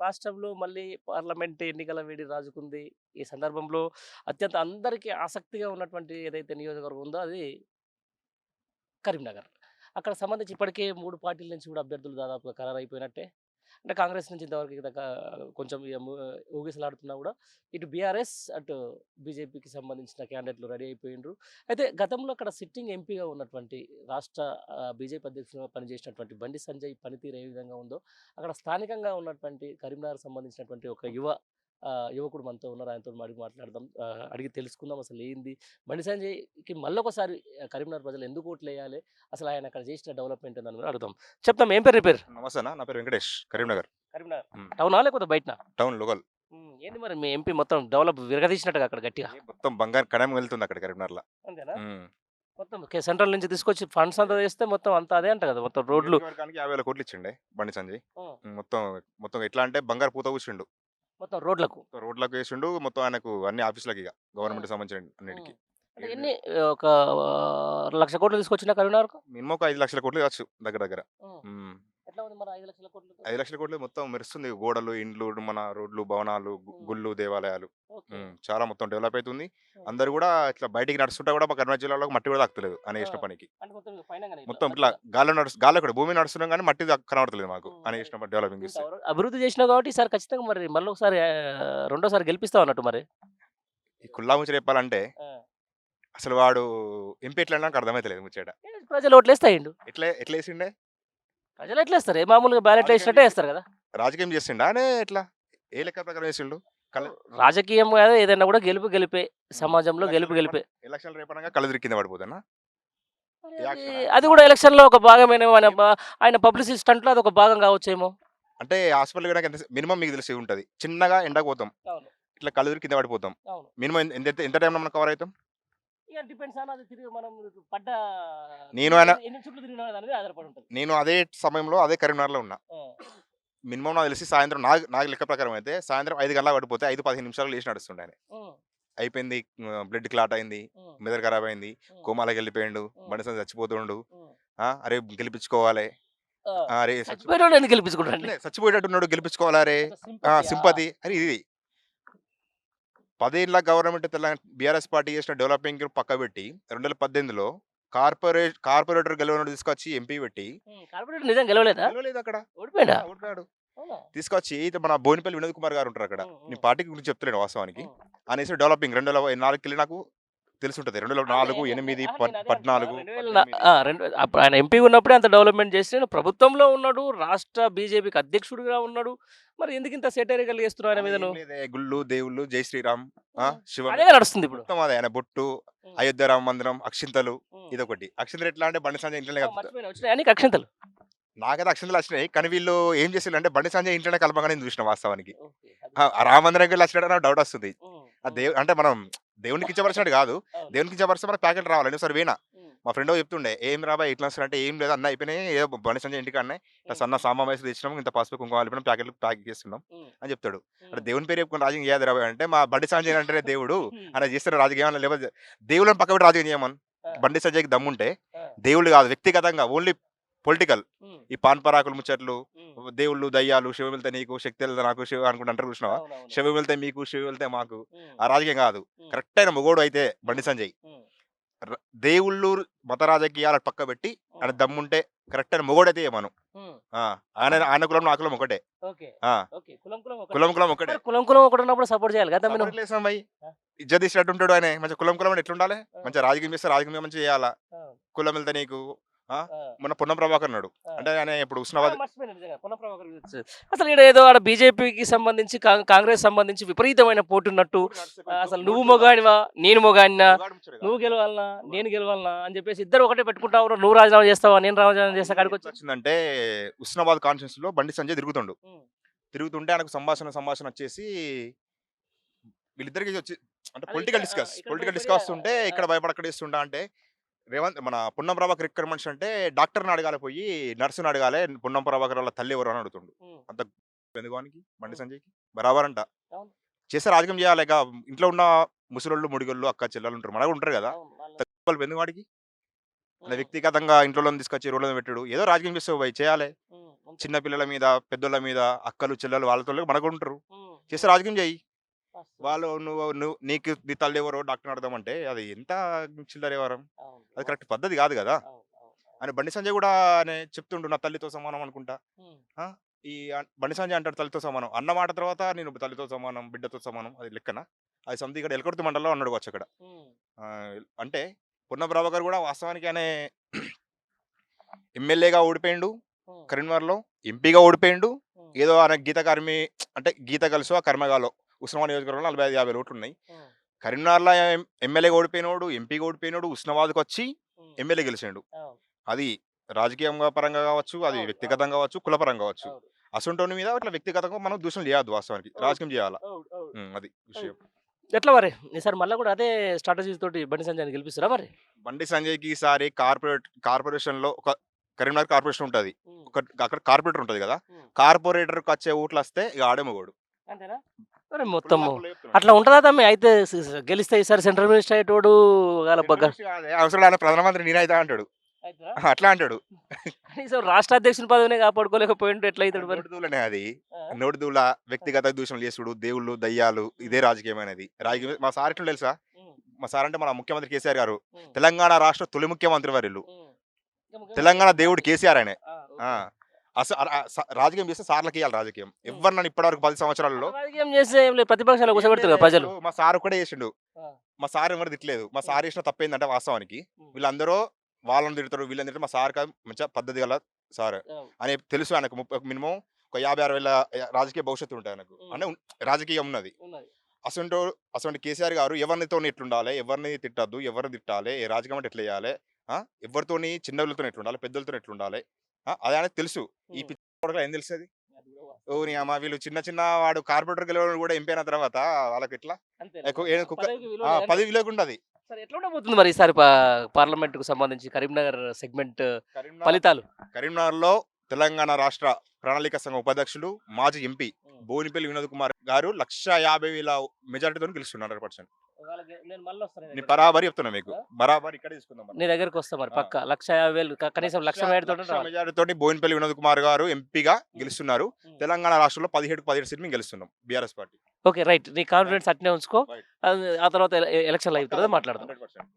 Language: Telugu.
రాష్ట్రంలో మళ్ళీ పార్లమెంట్ ఎన్నికల వేడి రాజుకుంది. ఈ సందర్భంలో అత్యంత అందరికి ఆసక్తిగా ఉన్నటువంటి ఏదైతే నియోజకవర్గం ఉందో అది కరీంనగర్. అక్కడ సంబంధించి ఇప్పటికే 3 పార్టీల నుంచి కూడా అభ్యర్థులు దాదాపుగా ఖరారైపోయినట్టే. అంటే కాంగ్రెస్ నుంచి ఇంతవరకు కొంచెం ఊగిసలాడుతున్నా కూడా ఇటు బీఆర్ఎస్, అటు బీజేపీకి సంబంధించిన క్యాండిడేట్లు రెడీ అయిపోయిండ్రు. అయితే గతంలో అక్కడ సిట్టింగ్ ఎంపీగా ఉన్నటువంటి రాష్ట్ర బీజేపీ అధ్యక్షుడిగా పనిచేసినటువంటి బండి సంజయ్ పనితీరు ఏ విధంగా ఉందో, అక్కడ స్థానికంగా ఉన్నటువంటి కరీంనగర్ సంబంధించినటువంటి ఒక యువకుడు మనతో ఉన్నారు. ఆయనతోని అడిగి మాట్లాడదాం. అడిగి తెలుసుకుందాం అసలు ఏంది? బండి సంజయ్‌కి మళ్ళొకసారి కరీంనగర్ ప్రజలు ఎందుకు ఓట్లేయాలి? అసలు ఆయన అక్కడ చేసిన డెవలప్‌మెంట్ ఏందని కూడా అడుగుదాం. చెప్తాం. ఏం పేరు నీ పేరు? నమస్తే అన్న. నా పేరు వెంకటేష్. కరీంనగర్. కరీంనగర్. హ్మ్. టౌనా లేకపోతే బయటనా? Town local. ఏంది మరి మీ ఎంపీ మొత్తం డెవలప్ విరగదీసినట్టుగా అక్కడ గట్టిగా. మొత్తం బంగారు కడెం వెళ్తుంది అక్కడ కరీంనగర్‌ల. అంతేనా? హ్మ్. మొత్తం సెంట్రల్ నుంచి తీసుకొచ్చి ఫండ్స్ అంతా తెస్తే మొత్తం అంతా అదే అంట కదా! మొత్తం రోడ్లు. నియోజకవర్గానికి 50,000 కోట్లు ఇచ్చిండే బండి సంజయ్. హ్మ్. మొత్తం మొత్తం ఎట్లా అంటే బంగారు పూత పూసిండు. మొత్తం రోడ్లకు. మొత్తం రోడ్లకు వేసిండు. మొత్తం ఆయనకు అన్ని ఆఫీసులకిగ హ్మ్. గవర్నమెంట్‌కి సంబంధించిన హ్మ్. అన్నిటికి. అంటే ఏది ఎన్ని ఒక 1,00,00,000 తీసుకొచ్చిండా కరీంనగర్‌కు? మినిమమ్ ఒక 5,00,000 కోట్లు కావచ్చు దగ్గర దగ్గర. హ్మ్. హ్మ్. ఎట్లా ఉంది మరి 5,00,000 కోట్లతో? 5,00,000 కోట్లు మొత్తం మెరుస్తుంది. గోడలు, ఇండ్లు, మన రోడ్లు, భవనాలు, హ్మ్. గుళ్ళు, దేవాలయాలు. ఓకే. చాలా మొత్తం డెవలప్ అయితుంది. హ్మ్. అందరూ గూడా ఇట్లా బయటికి నడుస్తుంటే గూడా మా కరీంనగర్ జిల్లాలో మట్టి గూడా తాకుతలేదు ఆయన ఆ! చేసిన పనికి. అంటే మొత్తం పైనంగానే ఇట్లా మొత్తం ఇట్లా గట్టిగా. గాల్లో కూడా భూమి నడుస్తున్నాం గానీ మట్టి కనబడతలేదు మాకు. ఆయన మరి చేసిన డెవలపింగ్ ఇంత చూస్తే. అభివృద్ధి చేసినావు కాబట్టి ఈసారి ఖచ్చితంగా మరి మళ్ళొకసారి రెండోసారి గెలిపిస్తావు అన్నట్టు మరి. ఈ కుల్లా ముచ్చట చెప్పాలంటే ఆ! అసలు వాడు ఎంపీ ఎట్లా నాకు అర్థమైతలేదు ముచ్చట. ప్రజలు ఓట్లేస్తే అయిండు. ఎట్లేసిండే? ప్రజలు ఎట్లేస్తారు? మామూలుగా బ్యాలెట్‌లో రాజకీయం ఏసినట్టే ఏస్తారు కదా! రాజకీయం చేసిండా? ఎట్లా? ఏ లెక్క ప్రకారం చేసిండు? కళ్ళు రాజకీయం కాదు ఏదైనా కూడా గెలుపు గెలిపే. హ్మ్. సమాజంలో గెలుపు గెలిపే. ఎలక్షన్‌లు రేపనంగా కళ్ళు తిరిగి కింద పడిపోతానా? మరి ఈ అది యాక్షనా? అది కూడా ఎలక్షన్‌లో ఒక భాగమేనేమో. ఆయన పబ్లిసిటీ స్టంట్‌లో అదొక భాగం కావచ్చేమో. అంటే హాస్పిటల్‌కి పోయినాక మినిమమ్ మీకు తెలిసి ఉంటది. చిన్నగా ఎండకు పోతాం. అవును. ఇట్లా కళ్ళు తిరిగి కింద పడిపోతాం. అవును. మినిమమ్ ఎంత టైంలో మనం కవర్ అయితాం? ఇక డిపెండ్స్ ఆన్ అది తిరిగి మనం పడ్డ నేను తిరిగి ఆయన ఎన్ని చుట్లు తిరిగినాం దాని మీద ఆధారపడి ఉంటది. నేను అదే సమయంలో అదే కరీంనగర్‌లో ఉన్నా. ఆ! మినిమమ్ నాకు తెలిసి సాయంత్రం నాకు లెక్క ప్రకారం అయితే సాయంత్రం 5 గంటలకు పడిపోతే 5, 15 నిమిషాలకు లేచి నడుస్తుండే ఆయన. హ్మ్. అయిపోయింది. బ్లడ్ క్లాట్ అయింది. హ్మ్. మెదడు ఖరాబ్ అయింది. హ్మ్. కోమాలోకెళ్ళిపోయిండు. హ్మ్. బండి సంజయ్ చచ్చిపోతుండు. హ్మ్. అరే గెలిపించుకోవాలి. ఆ! అరే చచ్చిపోయినోడిని ఎందుకు గెలిపించుకుంటారండి? అట్లనే చచ్చిపోయేటట్టున్నాడు గెలిపించుకోవాలి అరే. కొంచెం సింపతియా? సింపతి అని హ్మ్. ఇది. 10 ఏళ్ల గవర్నమెంట్ బీఆర్ఎస్ పార్టీ చేసిన డెవలపింగ్ పక్కబెట్టి 2018లో కార్పొరేటర్ గెలవనోడిని తీసుకొచ్చి ఎంపీ పెట్టి కార్పొరేటర్ నిజంగా గెలవలేదా? గెలవలేదక్కడ. ఓడిపోయిండా? ఓడిపోయాడు. అవునా? తీసుకొచ్చి ఇది మన బోయినపల్లి వినోద్ కుమార్ గారు ఉంటారక్కడ. హ్మ్. నేను హ్మ్. పార్టీ గురించి చెప్తలేను వాస్తవానికి. హ్మ్. ఆయన చేసిన డెవలపింగ్ 2004కెళ్ళి నాకు తెలిసుంటది. అదే. 2004, 8, నేనదే అంటున్నా. 14, 2000 18 అప్పుడు ఆయన ఎంపీగా ఉన్నప్పుడే అంత డెవలప్‌మెంట్ చేసిండు. ప్రభుత్వంలో ఉన్నాడు. రాష్ట్ర బీజేపీకి అధ్యక్షుడిగా ఉన్నాడు. మరి ఎందుకింత సెటైరికల్ చేస్తున్నావు ఆయన ఆయన మీద ఏం నువ్వు? లేదే గుళ్ళు, దేవుళ్ళు, జై శ్రీరామ్, హ్మ్. శివం అదే నడుస్తుందిప్పుడు. మొత్తం అదే. ఆయన బొట్టు, హ్మ్. అయోధ్య రామ మందిరం, అక్షింతలు హ్మ్. ఇదొకటి. అక్షింతలు ఎట్లా అంటే బండి సంజయ్ ఇంట్లోనే కలుపుతా. మర్చిపోయినా వచ్చినాయా నీకు అక్షింతలు? నాకైతే అక్షింతలు వచ్చినాయి. కానీ వీళ్ళు ఏం చేసిల్లంటే బండి సంజయ్ ఇంట్లోనే కలపంగానే నేను చూసిన వాస్తవానికి. ఓకే. అది. ఆ రామ మందిరంకెళ్ళి వచ్చినట్టు నాకు డౌట్ వస్తుంది. హ్మ్. ఆ హ్మ్. అంటే మనం దేవుడిని కించపరిచినట్టు కాదు. అవును. దేవుడిని కించపరిస్తే మనకు ప్యాకెట్ రావాలి. నేను ఒకసారి పోయినా. హ్మ్. మా ఫ్రెండ్ చెప్తుండే, "ఏం రా బాయ్ ఇట్లా వస్తున్నారంటే" "ఏం లేదు అన్నీ అయిపోయినాయి. ఏదో బండి సంజయ్ ఇంటికాడనే ఇట్లా హ్మ్. సన్న సాంబార్ మైస్ తెచ్చినాము. ఇంత పసుపు, కుంకుమ కలిపినాం. ప్యాకెట్లు ప్యాక్ చేస్తున్నాం" హ్మ్. అని చెప్తాడు. అంటే హ్మ్. దేవుని పేరు చెప్పుకొని రాజకీయం చేయదురా బాయ్ అంటే, మా బండి సంజయ్ అంటేనే దేవుడు. హ్మ్. ఆయన చేస్తున్న రాజకీయం అన్నా లేకపోతే దేవుళ్ళని పక్కపెట్టి రాజకీయం చేయమను. ఆ! బండి సంజయ్‌కి దమ్ముంటే ఆ! దేవుళ్ళు కాదు వ్యక్తిగతంగా ఓన్లీ పొలిటికల్. హ్మ్. ఈ పాన్ పరాకులు ముచ్చట్లు, హ్మ్. దేవుళ్ళు, దయ్యాలు, శివ వెళ్తే నీకు, శక్తి వెళ్తే నాకు, శివ అనుకుంట అంటారు చూసినావా? అవునవును. శివ వెళ్తే మీకు, శివ వెళ్తే మాకు. హ్మ్. ఆ రాజకీయం కాదు. హ్మ్. కరెక్ట్ అయిన మొగోడు అయితే బండి హ్మ్. సంజయ్. హ్మ్. ర దేవుళ్ళు, మత రాజకీయాలు పక్కబెట్టి ఆయన హ్మ్. దమ్ముంటే కరెక్ట్ అయిన మొగోడైతే చేయమను. హ్మ్. ఆ! ఆయన కులం, నా కులం ఒకటే. ఓకే. ఆ! ఓకే. కులం కులం ఒకటే. కులం ఒకటే. మరి కులం కులం ఒకటున్నప్పుడు సపోర్ట్ చేయాలి కదా తమ్మి సపోర్ట్ నువ్వు? ఎట్లా చేస్తాం భయ్? ఆ! ఇజ్జత్ తీసేటట్టు ఉంటాడు ఆయన. మంచిగా కులం అంటే ఎట్లుండాలి? ఆ! మంచిగా రాజకీయం చేస్తే రాజకీయం మంచిగా చేయాలా? అవును. కులం వెళ్తే నీకు ఆ! ఆ! మొన్న పొన్నం ప్రభాకర్ ఉన్నాడు. ఆ! అంటే ఆయన ఇప్పుడు ఆ! ఉస్నాబాద్ మర్చిపోయాను నిజంగా. పున్న ప్రభాకర్ గురించి. అసలు ఈడ ఏదో ఆడ బీజేపీకి సంబంధించి కాంగ్రెస్ సంబంధించి విపరీతమైన పోటీ ఉన్నట్టు. పోటీ నడుస్తుంది. అసలు నువ్వు జోరుగా మొగాడివా? నేను మొగాడినా? మొగాడు ముచ్చట నువ్వు కాదు. గెలవాలనా? మొగాడు. నేను గెలవాలనా? అని చెప్పేసి ఇద్దరు ఒకటే పెట్టుకుంటా ఉన్నారు. నువ్వు రాజీనామా చేస్తావా? నేను రాజీనామా అది చేస్తా కాడికొచ్చింది. ఎట్లొచ్చిందంటే ఉస్నాబాద్ కాన్స్టిట్యూన్సీలో బండి సంజయ్ తిరుగుతుండు. హ్మ్. తిరుగుతుంటే ఆయనకు సంభాషణ వచ్చేసి వీళ్ళిద్దరికి వచ్చి అంటే అదే ఇక్కడ ఇక్కడ పొలిటికల్ భయపడి డిస్కస్ ఉంటే ఆ! ఇక్కడ భయపడి అక్కడ ఇస్తుండా అంటే మన పున్నం ప్రభాకర్ ఎక్కడ మనిషి అంటే డాక్టర్‌ని అడగాలి పోయి నర్స్‌ని అడగాలే పున్నం ప్రభాకర్ వాళ్ళ తల్లి ఎవరు అని అడుగుతుండు. హ్మ్. అంత ఎందుకు వానికి బండి హ్మ్. సంజయ్‌కి బరాబర్ అంట. అవును. చేస్తే రాజకీయం చేయాలి. ఇక ఇంట్లో ఉన్న ముసలోళ్ళు, ముడిగోళ్ళు, అక్క చెల్లెలు ఉంటారు. మనకు ఉంటారు కదా! అవును. వాళ్ళ తక్కువ ఎందుకు వాడికి? అంటే హ్మ్. వ్యక్తిగతంగా ఇంట్లోళ్ళని తీసుకొచ్చి రోడ్ల మీద పెట్టుడు. ఏదో రాజకీయం చేస్తావు భయ్ చేయాలే. హ్మ్. అంతే. చిన్న పిల్లల మీద, పెద్దోళ్ళ మీద, అక్కలు, చెల్లెలు వాళ్ళతో మనకుంటారు. ఉమ్, చేస్తే రాజకీయం చెయ్యి. వస్తుంది. వాళ్ళు నువ్వు నీకు నీ తల్లి ఎవరో డాక్టర్ అడదామంటే అది ఎంత చిల్లర వ్యవహారం. అవును, అది కరెక్ట్ వాస్తవం. పద్ధతి కాదు కదా. అవును, అవును, అవును. అని బండి సంజయ్ కూడా చెప్తుండు నా తల్లితో సమానం అనుకుంటా. ఉమ్, ఆ? బండి సంజయ్ అంటాడు తల్లితో సమానం అన్న మాట తర్వాత నేను తల్లితో సమానం బిడ్డతో సమానం అది లెక్కన. అది సంథింగ్ ఇక్కడ ఎలకొర్తి మండలంలో అన్నాడు వచ్చి అక్కడ. ఉమ్, ఆ, అంటే పొన్న ప్రభాకర్ కూడా వాస్తవానికి ఆయన ఎమ్మెల్యేగా ఓడిపోయిండు ఉమ్, కరీంనగర్లో, ఎంపీగా ఓడిపోయిండు. ఉమ్, ఏదో ఆయన గీత కార్మి అంటే గీత కలిసి ఆ కర్మగాలో ఉస్మానియా నియోజకవర్గంలో 45-50 ఓట్లు ఉన్నాయి. ఉమ్, కరీంనగర్లో ఎమ్మెల్యేగా ఓడిపోయినోడు, ఎంపీగా ఓడిపోయినోడు, ఉస్మానాబాద్కి వచ్చి ఉమ్, ఎమ్మెల్యే గెలిచిండు. అవును, అది రాజకీయంగా పరంగా కావచ్చు, అది అవును, వ్యక్తిగతంగా కావచ్చు, కులపరంగా కావచ్చు. అవును, అసొంటోని మీద ఇట్లా వ్యక్తిగతంగా మనం దూషణ చేయొద్దు వాస్తవానికి. అవును, రాజకీయం చేయాలా. అవును, అవును. అది విషయం. ఎట్లా మరి ఈసారి మళ్ళీ కూడా అదే స్ట్రాటజీ తోటి బండి సంజయ్ గెలిపిస్తారా మరి? బండి సంజయ్కి ఈసారి కార్పొరేషన్లో ఒక కరీంనగర్ కార్పొరేషన్ ఉంటుంది. ఉమ్, అక్కడ కార్పొరేటర్ ఉంటుంది కదా. ఉమ్. కార్పొరేటర్కి వచ్చే ఓట్లు వస్తే ఇక ఆడే మగోడు. అంతేనా? మరి మొత్తము చెప్తున్నాడు. అట్లా ఉంటుందా తమ్మి? అయితే గెలిస్తే ఈసారి సెంట్రల్ మినిస్టర్ అయ్యేటోడు అవసరం ఆయన ప్రధానమంత్రి నేనైతా అంటాడు. అట్లా అంటాడు. కనీసం రాష్ట్ర అధ్యక్షుని పదవినే కాపాడుకోలేకపోయిండు ఎట్లా అవుతాడు మరి? నోటి దూలనే అది. ఆ? నోటి దూల వ్యక్తిగత దూషణలు చేసుడు, దేవుళ్ళు, దయ్యాలు ఇదే రాజకీయం అనేది. రాజకీయం మా సార్ ఎట్లా తెలుసా? ఉమ్, మా సార్ అంటే మన ముఖ్యమంత్రి కేసీఆర్ గారు. ఉమ్, తెలంగాణ రాష్ట్ర తొలి ముఖ్యమంత్రి వర్యులు. ఉమ్. ఇంకా ముఖ్యమంత్రి తెలంగాణ దేవుడు కేసీఆర్ ఆయనే. ఆ, ఆ. ఓకే. రాజకీయం చేస్తే సార్లకి ఇవ్వాలి రాజకీయం. ఎవరు నన్ను ఇప్పటివరకు 10 సంవత్సరాలలో రాజకీయం చేస్తే ఏం లేదు, ప్రతిపక్షాలు కూర్చోబెడుతున్నారు ప్రజలు. ఇప్పుడు మా సార్ ఒకటే చేసిండు. ఆ, మా సార్ ఎవరు తిట్టలేదు. మా సార్ చేసిన తప్పేందంటే వాస్తవానికి ఉమ్, వీళ్ళందరూ వాళ్ళని తిడతారు, వీళ్ళని తిడతారు. మా సార్ కాదు మంచిగా పద్ధతి గల సార్ అవును, అని తెలుసు. ఆయనకు మినిమం ఒక 50-60 ఏళ్ళ రాజకీయ భవిష్యత్తు ఉంటుంది ఆయనకు. అంటే రాజకీయం ఉన్నది. ఉన్నది. అసలు కేసీఆర్ గారు ఎవరినితో ఎట్లుండాలి, ఎవరిని తిట్టద్దు, ఎవరిని తిట్టాలి, ఏ రాజకీయం అంటే ఎట్లా చేయాలి, ఎవరితోని చిన్నోళ్ళతో ఎట్లుండాలి, పెద్దలతో ఎట్లుండాలి, అది ఆయనకు తెలుసు. ఈ ఉమ్, పిచ్చి ఏం తెలుస్తుంది? అది కూడా వాస్తవం. ఓ నీ అమ్మ వీళ్ళు చిన్న చిన్న వాడు కార్పొరేటర్ గెలవడం కూడా ఎంపీ అయిన తర్వాత వాళ్ళకి ఎట్లా అంతేనా? పదవికి విలువ లేదు. పదవి విలేకుండదు. సరే, ఎట్లా ఉండబోతుంది మరి ఈసారి పార్లమెంట్ కు సంబంధించి కరీంనగర్ సెగ్మెంట్ ఫలితాలు? కరీంనగర్లో తెలంగాణ రాష్ట్ర ప్రణాళిక సంఘం ఉపాధ్యక్షులు మాజీ ఎంపీ బోయినపల్లి వినోద్ కుమార్ గారు 150,000 మెజార్టీతో గెలుస్తున్నారు 100%. నేను మళ్ళీ వస్తాను నీ బరాబరి చెప్తున్నా మీకు. బరాబరి ఇక్కడ తీసుకుందాం మనం. నీ దగ్గరకు వస్తా మరి పక్క 150,000 కనీసం 1,50,000 మెజార్టీతో బోయినపల్లి వినోద్ కుమార్ గారు ఎంపీగా గెలుస్తున్నారు. తెలంగాణ రాష్ట్రంలో 17 సీట్లు మేము గెలుస్తున్నాం బీఆర్ఎస్ పార్టీ. Okay, right. నీ కాన్ఫిడెన్స్ అట్నే ఉంచుకో. Right. ఆ తర్వాత ఎలక్షన్లు అయిపోతుంది మాట్లాడదాం. 100%.